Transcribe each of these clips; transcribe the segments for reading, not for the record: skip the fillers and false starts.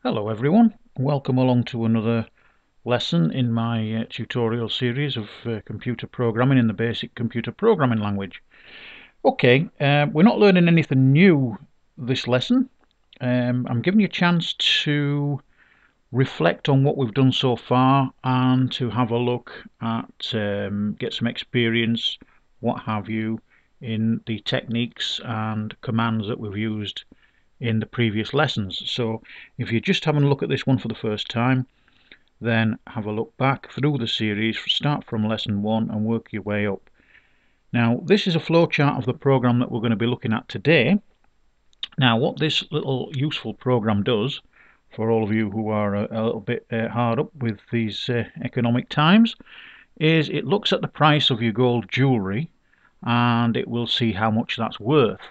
Hello everyone, welcome along to another lesson in my tutorial series of computer programming in the basic computer programming language. Okay, we're not learning anything new this lesson. I'm giving you a chance to reflect on what we've done so far and to have a look at, get some experience, what have you, in the techniques and commands that we've used in the previous lessons. So if you're just having a look at this one for the first time, then have a look back through the series, start from lesson 1 and work your way up. Now this is a flowchart of the program that we're going to be looking at today. Now what this little useful program does, for all of you who are a little bit hard up with these economic times, is it looks at the price of your gold jewellery and it will see how much that's worth.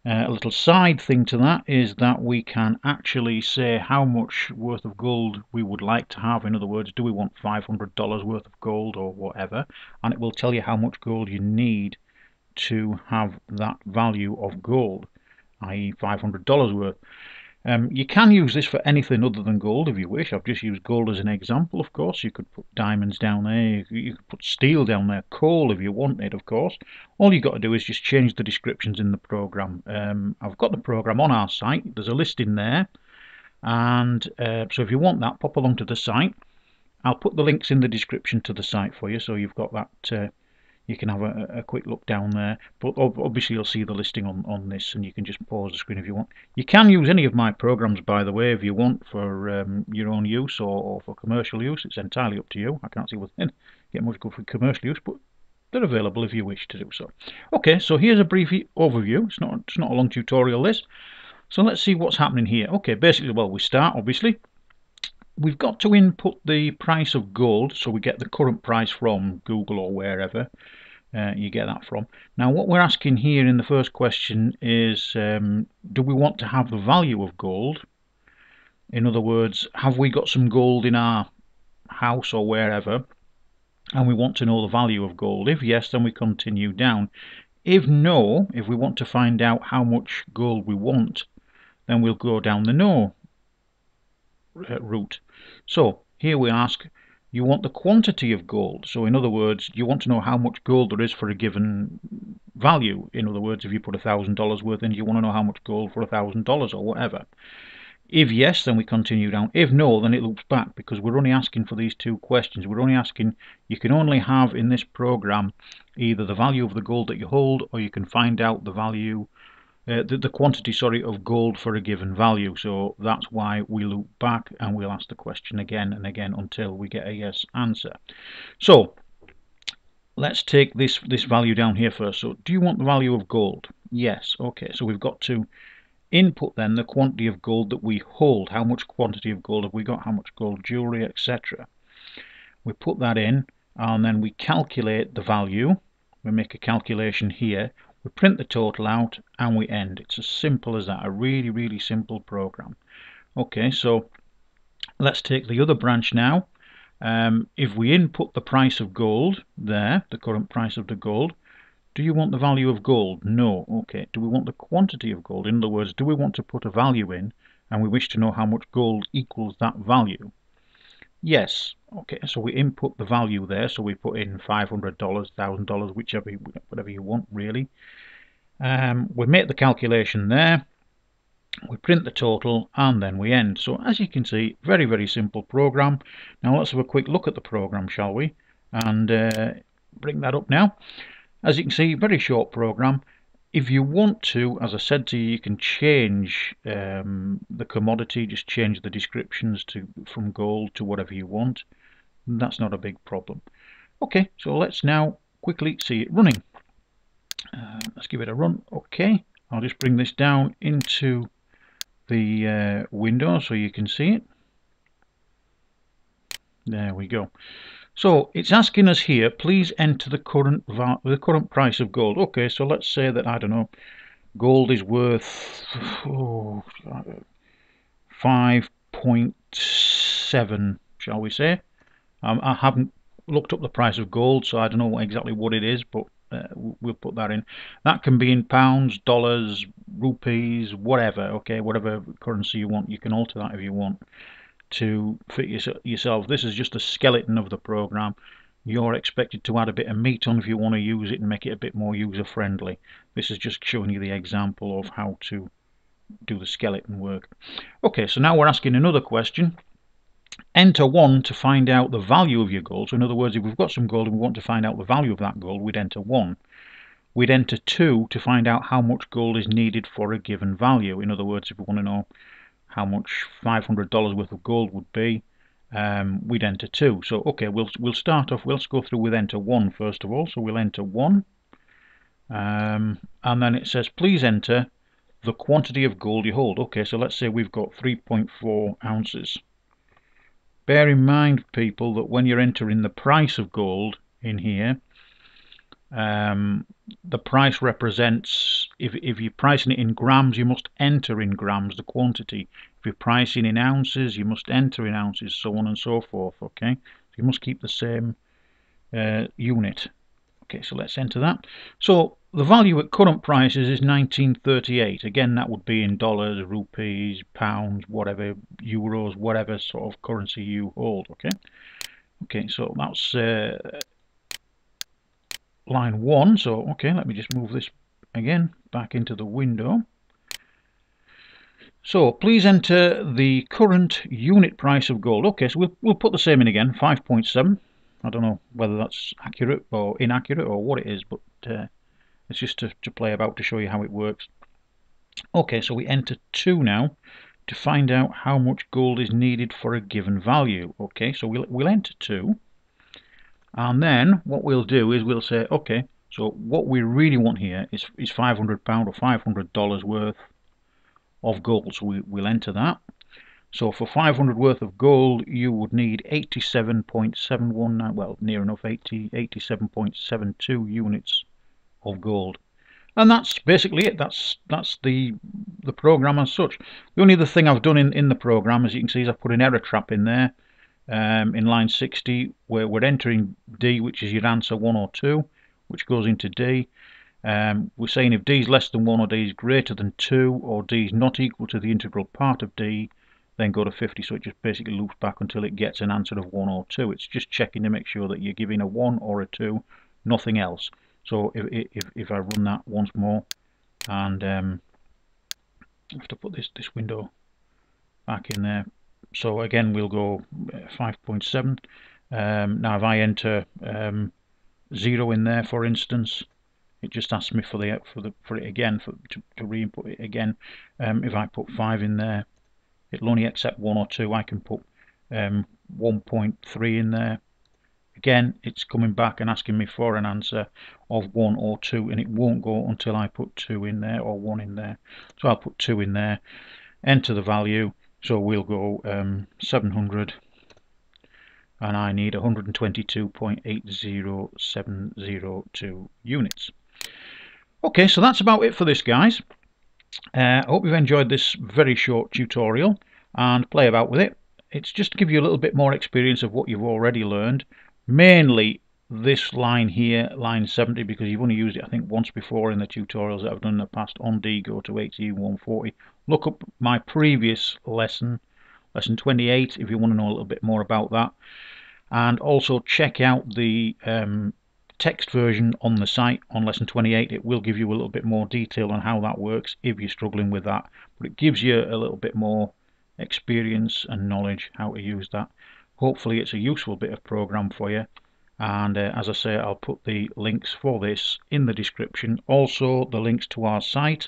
A little side thing to that is that we can actually say how much worth of gold we would like to have. In other words, do we want $500 worth of gold or whatever, and it will tell you how much gold you need to have that value of gold, i.e. $500 worth. You can use this for anything other than gold if you wish. I've just used gold as an example, of course. You could put diamonds down there, you could put steel down there, coal if you wanted, of course. All you've got to do is just change the descriptions in the program. I've got the program on our site. There's a list in there. And so if you want that, pop along to the site. I'll put the links in the description to the site for you, so you've got that. You can have a quick look down there, but obviously you'll see the listing on this, and you can just pause the screen if you want. You can use any of my programs, by the way, if you want, for your own use or for commercial use. It's entirely up to you. I can't see what get much good for commercial use, but they're available if you wish to do so. Okay, so here's a brief overview. It's not a long tutorial, this. So let's see what's happening here. Okay, basically, well, we start, obviously. We've got to input the price of gold, so we get the current price from Google or wherever you get that from. Now what we're asking here in the first question is, do we want to have the value of gold? In other words, have we got some gold in our house or wherever, and we want to know the value of gold? If yes, then we continue down. If no, if we want to find out how much gold we want, then we'll go down the no route. So here we ask, you want the quantity of gold. So in other words, you want to know how much gold there is for a given value. In other words, if you put $1,000 worth in, you want to know how much gold for $1,000 or whatever. If yes, then we continue down. If no, then it loops back, because we're only asking for these two questions. We're only asking, you can only have in this program either the value of the gold that you hold, or you can find out the value, the quantity, sorry, of gold for a given value. So that's why we loop back and we'll ask the question again and again until we get a yes answer. So let's take this value down here first. So do you want the value of gold? Yes. Okay, so we've got to input then the quantity of gold that we hold. How much quantity of gold have we got? How much gold jewelry, etc. We put that in and then we calculate the value. We make a calculation here. We print the total out and we end. It's as simple as that. A really simple program. Okay, so let's take the other branch now. If we input the price of gold there, the current price of the gold, do you want the value of gold? No. Okay, do we want the quantity of gold? In other words, do we want to put a value in and we wish to know how much gold equals that value? Yes. Okay, so we input the value there, so we put in $500, $1,000, whichever, whatever you want, really. We make the calculation there, we print the total, and then we end. So as you can see, very simple program. Now let's have a quick look at the program, shall we? And bring that up now. As you can see, very short program. If you want to, as I said to you, you can change the commodity, just change the descriptions from gold to whatever you want. That's not a big problem. Okay, so let's now quickly see it running. Let's give it a run. Okay, I'll just bring this down into the window so you can see it. There we go. So it's asking us here, please enter the current price of gold. Okay, so let's say that, I don't know, gold is worth 5.7, shall we say. I haven't looked up the price of gold, so I don't know exactly what it is, but we'll put that in. That can be in pounds, dollars, rupees, whatever. Okay, whatever currency you want, you can alter that if you want to fit yourself. This is just a skeleton of the program. You're expected to add a bit of meat on if you want to use it and make it a bit more user friendly. This is just showing you the example of how to do the skeleton work. Okay, so now we're asking another question. Enter 1 to find out the value of your gold. So in other words, if we've got some gold and we want to find out the value of that gold, we'd enter 1. We'd enter 2 to find out how much gold is needed for a given value. In other words, if we want to know how much $500 worth of gold would be, we'd enter 2. So okay, we'll start off, let's go through with enter 1 first of all. So we'll enter 1, and then it says please enter the quantity of gold you hold. Okay, so let's say we've got 3.4 ounces. Bear in mind, people, that when you're entering the price of gold in here, the price represents, if you're pricing it in grams, you must enter in grams the quantity. If you're pricing in ounces, you must enter in ounces, so on and so forth. Okay, so you must keep the same unit. Okay, so let's enter that. So the value at current prices is 1938. Again, that would be in dollars, rupees, pounds, whatever, euros, whatever sort of currency you hold. Okay, so that's line 1. So okay, let me just move this again back into the window. So please enter the current unit price of gold. Okay, so we'll put the same in again, 5.7. I don't know whether that's accurate or inaccurate or what it is, but it's just to play about to show you how it works. Okay, so we enter 2 now to find out how much gold is needed for a given value. Okay, so we'll enter 2, and then what we'll do is we'll say, okay, so what we really want here is £500 or $500 worth of gold. So we'll enter that. So for 500 worth of gold, you would need 87.719, well, near enough 87.72 units of gold. And that's basically it. That's the program as such. The only other thing I've done in the program, as you can see, is I've put an error trap in there in line 60, where we're entering D, which is your answer 1 or 2, which goes into D. We're saying if D is less than 1 or D is greater than 2 or D is not equal to the integral part of D, then go to 50. So it just basically loops back until it gets an answer of 1 or 2. It's just checking to make sure that you're giving a 1 or a 2, nothing else. So if I run that once more, and I have to put this window back in there. So again, we'll go 5.7. Now if I enter 0 in there, for instance, it just asks me for it again to re-input it again. If I put 5 in there, it'll only accept 1 or 2. I can put 1.3 in there. Again, it's coming back and asking me for an answer of 1 or 2, and it won't go until I put 2 in there or 1 in there. So I'll put 2 in there, enter the value. So we'll go 700, and I need 122.80702 units. Okay, so that's about it for this, guys. I hope you've enjoyed this very short tutorial, and play about with it. It's just to give you a little bit more experience of what you've already learned. Mainly this line here, line 70, because you've only used it I think once before in the tutorials that I've done in the past on D. Go to 14140. Look up my previous lesson 28, if you want to know a little bit more about that, and also check out the text version on the site on lesson 28. It will give you a little bit more detail on how that works if you're struggling with that, but it gives you a little bit more experience and knowledge how to use that. Hopefully it's a useful bit of program for you, and as I say, I'll put the links for this in the description. Also the links to our site,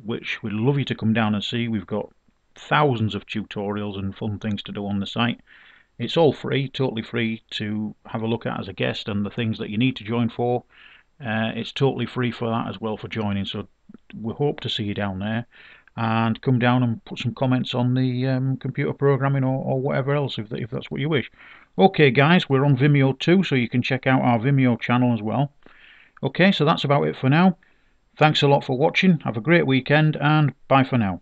which we'd love you to come down and see. We've got thousands of tutorials and fun things to do on the site. It's all free, totally free to have a look at as a guest, and the things that you need to join for, it's totally free for that as well for joining. So we hope to see you down there, and come down and put some comments on the computer programming or whatever else if that's what you wish. Okay guys, we're on Vimeo too, so you can check out our Vimeo channel as well. Okay, so that's about it for now. Thanks a lot for watching. Have a great weekend, and bye for now.